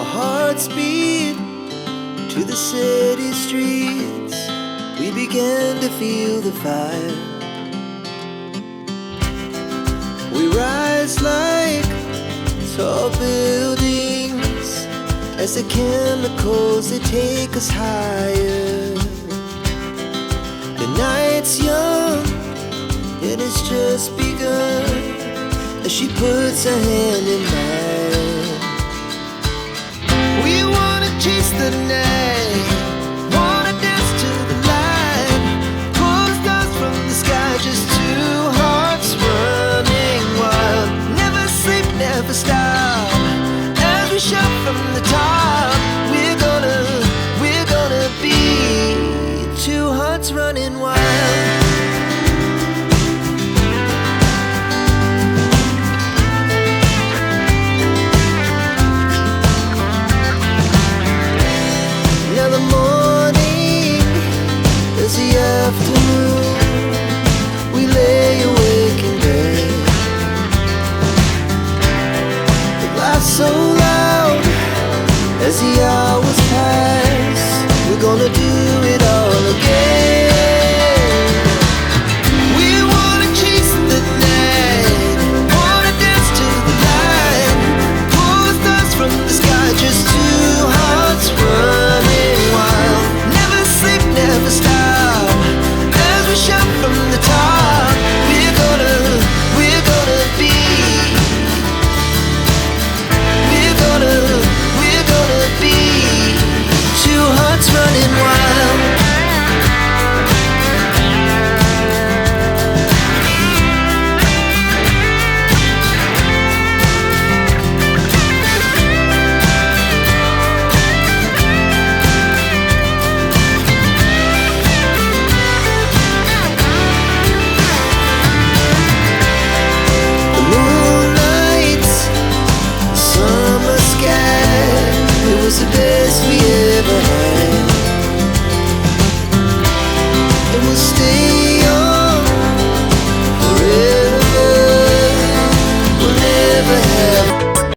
Our hearts beat to the city streets. We began to feel the fire. We rise like tall buildings as the chemicals, they take us higher. The night's young, it has just begun, as she puts her hand in mine. We wanna chase the night, wanna dance to the light, pull the stars from the sky, just two hearts running wild. Never sleep, never stop, as we shout from the top. We're gonna be two hearts running wild. Now the morning is the afternoon. We lay awake in bed. The laughs so loud as the